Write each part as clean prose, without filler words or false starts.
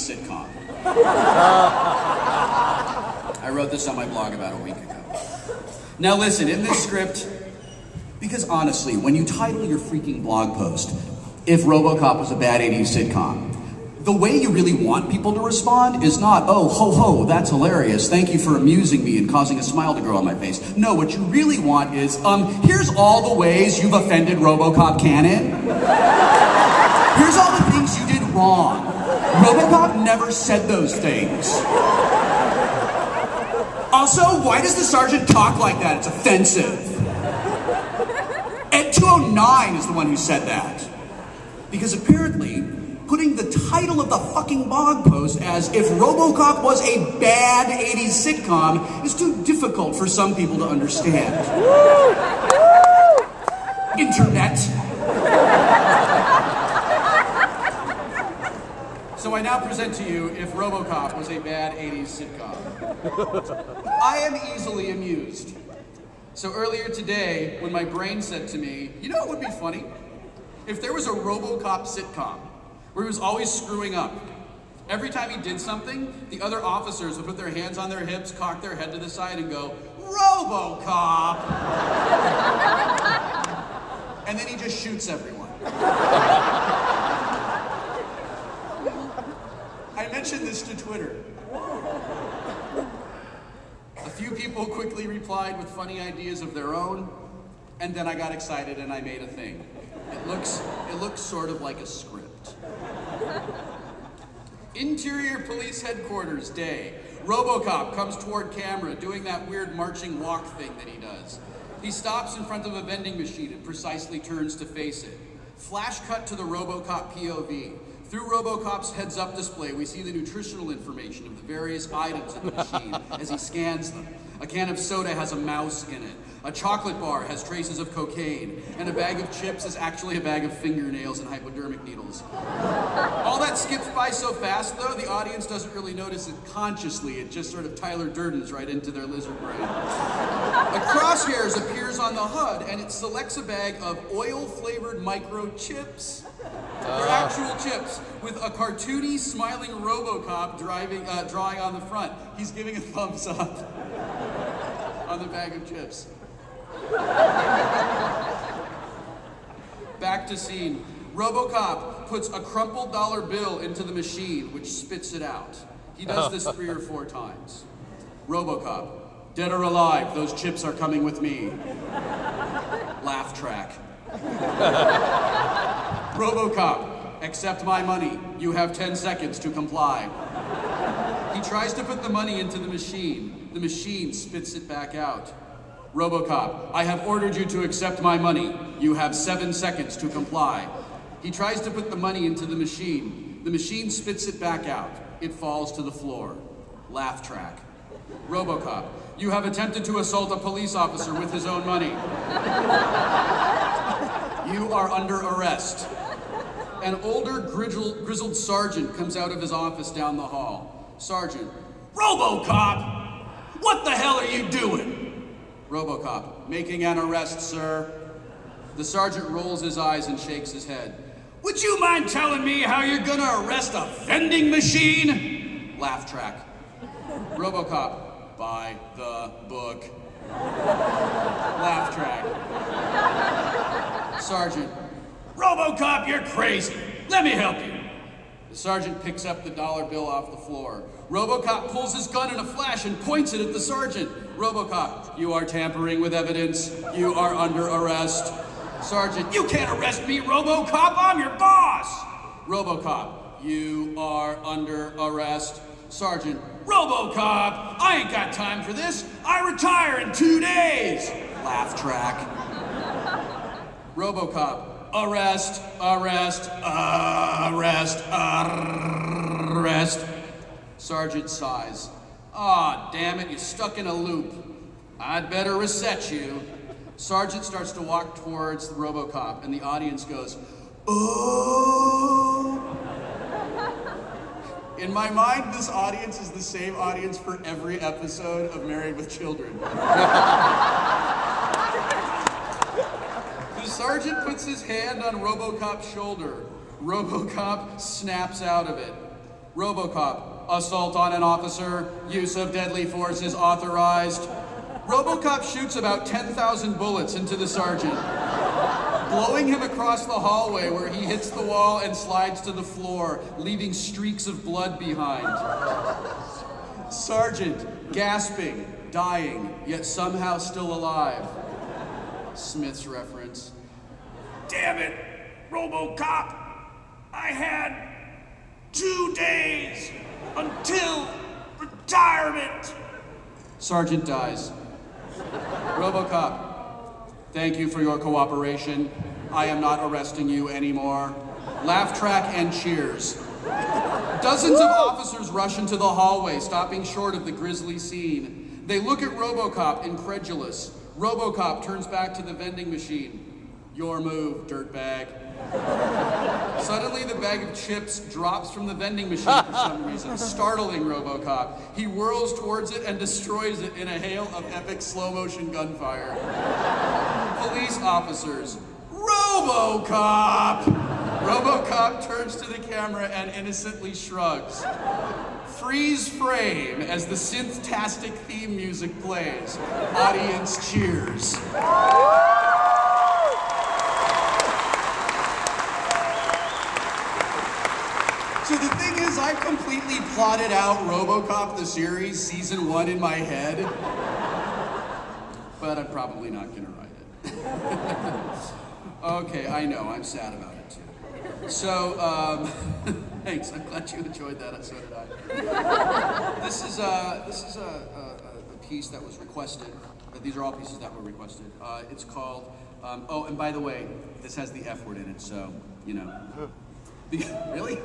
sitcom. I wrote this on my blog about a week ago. Now listen, in this script, because honestly, when you title your freaking blog post, "If Robo Cop was a bad 80s sitcom," the way you really want people to respond is not, "Oh, ho ho, that's hilarious, thank you for amusing me and causing a smile to grow on my face." No, what you really want is, "Here's all the ways you've offended RoboCop canon. Here's all the things you did wrong. RoboCop never said those things. Also, why does the sergeant talk like that? It's offensive." Ed 209 is the one who said that. Because apparently, putting the title of the fucking blog post as "If RoboCop was a bad 80s sitcom" is too difficult for some people to understand. Internet. So I now present to you "If RoboCop was a bad 80s sitcom." I am easily amused. So earlier today, when my brain said to me, "You know what would be funny? If there was a RoboCop sitcom where he was always screwing up. Every time he did something, the other officers would put their hands on their hips, cock their head to the side, and go, 'RoboCop!' And then he just shoots everyone." I mentioned this to Twitter. A few people quickly replied with funny ideas of their own, and then I got excited and I made a thing. It looks sort of like a script. Interior Police Headquarters Day. RoboCop comes toward camera doing that weird marching walk thing that he does. He stops in front of a vending machine and precisely turns to face it. Flash cut to the RoboCop POV. Through RoboCop's heads-up display, we see the nutritional information of the various items in the machine as he scans them. A can of soda has a mouse in it. A chocolate bar has traces of cocaine. And a bag of chips is actually a bag of fingernails and hypodermic needles. All that skips by so fast, though, the audience doesn't really notice it consciously. It just sort of Tyler Durden's right into their lizard brain. A crosshairs appears on the HUD, and it selects a bag of oil-flavored microchips. They're actual chips, with a cartoony, smiling RoboCop drawing on the front. He's giving a thumbs up on the bag of chips. Back to scene. RoboCop puts a crumpled dollar bill into the machine, which spits it out. He does this 3 or 4 times. RoboCop, "Dead or alive, those chips are coming with me." Laugh track. RoboCop, "Accept my money. You have 10 seconds to comply." He tries to put the money into the machine. The machine spits it back out. RoboCop, "I have ordered you to accept my money. You have 7 seconds to comply." He tries to put the money into the machine. The machine spits it back out. It falls to the floor. Laugh track. RoboCop, "You have attempted to assault a police officer with his own money. You are under arrest." An older, grizzled sergeant comes out of his office down the hall. Sergeant, "RoboCop, what the hell are you doing?" RoboCop, "Making an arrest, sir." The sergeant rolls his eyes and shakes his head. "Would you mind telling me how you're gonna arrest a vending machine?" Laugh track. RoboCop, "By the book." Laugh track. Sergeant, "RoboCop, you're crazy. Let me help you." The sergeant picks up the dollar bill off the floor. RoboCop pulls his gun in a flash and points it at the sergeant. RoboCop, "You are tampering with evidence. You are under arrest." Sergeant, "You can't arrest me, RoboCop. I'm your boss." RoboCop, "You are under arrest." Sergeant, "RoboCop, I ain't got time for this. I retire in 2 days." Laugh track. RoboCop, "Arrest, arrest, arrest, arrest." Sergeant sighs. "Aw, damn it, you're stuck in a loop. I'd better reset you." Sergeant starts to walk towards the RoboCop, and the audience goes, "Oh." In my mind, this audience is the same audience for every episode of Married with Children. The sergeant puts his hand on RoboCop's shoulder. RoboCop snaps out of it. Robo Cop, assault on an officer, use of deadly force is authorized. Robo Cop shoots about 10,000 bullets into the sergeant, blowing him across the hallway where he hits the wall and slides to the floor, leaving streaks of blood behind. Sergeant, gasping, dying, yet somehow still alive. Smith's reference. Damn it, Robo Cop! I had 2 days until retirement! Sergeant dies. Robo Cop, thank you for your cooperation. I am not arresting you anymore. Laugh track and cheers. Dozens of officers rush into the hallway, stopping short of the grisly scene. They look at Robo Cop, incredulous. Robo Cop turns back to the vending machine. Your move, dirtbag. Suddenly, the bag of chips drops from the vending machine for some reason, startling Robo Cop. He whirls towards it and destroys it in a hail of epic slow-motion gunfire. Police officers. Robo Cop! Robo Cop turns to the camera and innocently shrugs. Freeze frame as the synth-tastic theme music plays. Audience cheers. So the thing is, I completely plotted out RoboCop the series, season 1 in my head. But I'm probably not gonna write it. Okay, I know, I'm sad about it too. So, thanks, I'm glad you enjoyed that, and so did I. This is a piece that was requested. These are all pieces that were requested. It's called, oh, and by the way, this has the F word in it, so, you know. Really?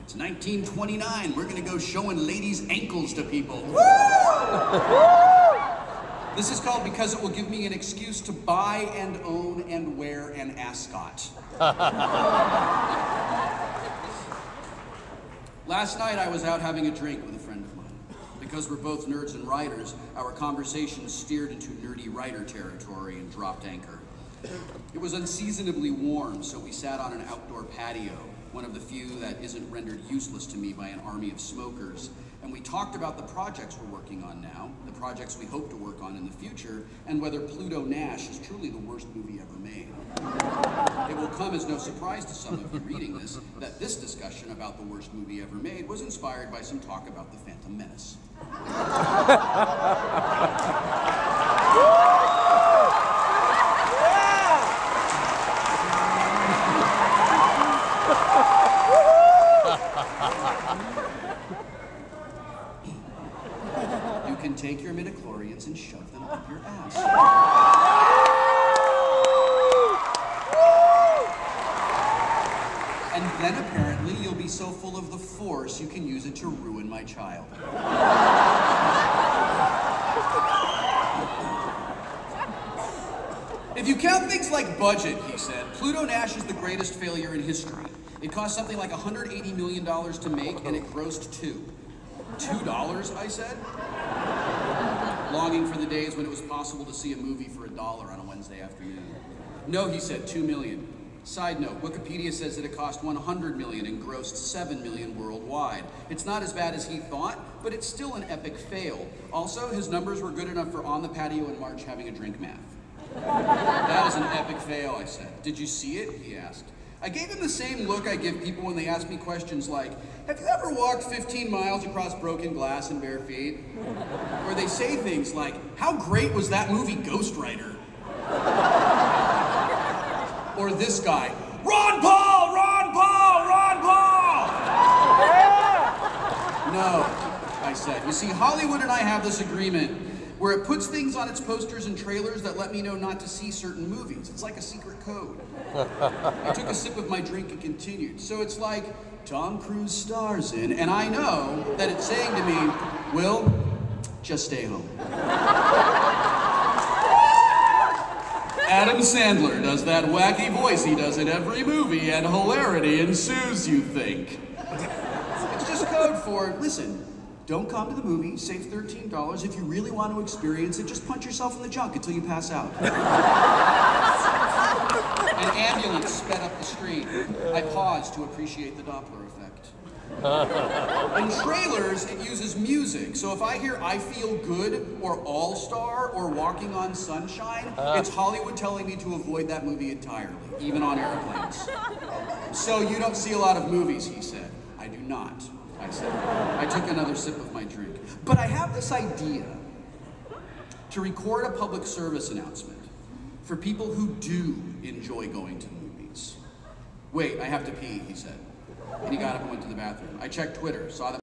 It's 1929. We're gonna go showing ladies' ankles to people. This is called Because It Will Give Me an Excuse to Buy and Own and Wear an Ascot. Last night I was out having a drink with a friend of mine. Because we're both nerds and writers, our conversation steered into nerdy writer territory and dropped anchor. It was unseasonably warm, so we sat on an outdoor patio, one of the few that isn't rendered useless to me by an army of smokers, and we talked about the projects we're working on now, the projects we hope to work on in the future, and whether Pluto Nash is truly the worst movie ever made. It will come as no surprise to some of you reading this, that this discussion about the worst movie ever made was inspired by some talk about the Phantom Menace. You can take your midichlorians and shove them up your ass. And then apparently you'll be so full of the Force you can use it to ruin my child. If you count things like budget, he said, Pluto Nash is the greatest failure in history. It cost something like $180 million to make, and it grossed $2. $2, I said? Longing for the days when it was possible to see a movie for $1 on a Wednesday afternoon. No, he said, $2 million. Side note, Wikipedia says that it cost $100 million and grossed $7 million worldwide. It's not as bad as he thought, but it's still an epic fail. Also, his numbers were good enough for on the patio in March having a drink math. That is an epic fail, I said. Did you see it? He asked. I gave him the same look I give people when they ask me questions like, have you ever walked 15 miles across broken glass in bare feet? Or they say things like, how great was that movie Ghost Rider? Or this guy, Ron Paul, Ron Paul, Ron Paul! No, I said. You see, Hollywood and I have this agreement where it puts things on its posters and trailers that let me know not to see certain movies. It's like a secret code. I took a sip of my drink and continued. So it's like Tom Cruise stars in, and I know that it's saying to me, Will, just stay home. Adam Sandler does that wacky voice he does in every movie, and hilarity ensues, you think. It's just code for, listen, don't come to the movie, save $13. If you really want to experience it, just punch yourself in the junk until you pass out. An ambulance sped up the screen. I paused to appreciate the Doppler effect. In trailers, it uses music. So if I hear I Feel Good or All Star or Walking on Sunshine, it's Hollywood telling me to avoid that movie entirely, even on airplanes. So you don't see a lot of movies, he said. I do not, I said. I took another sip of my drink. But I have this idea to record a public service announcement for people who do enjoy going to movies. Wait, I have to pee, he said. And he got up and went to the bathroom. I checked Twitter, saw that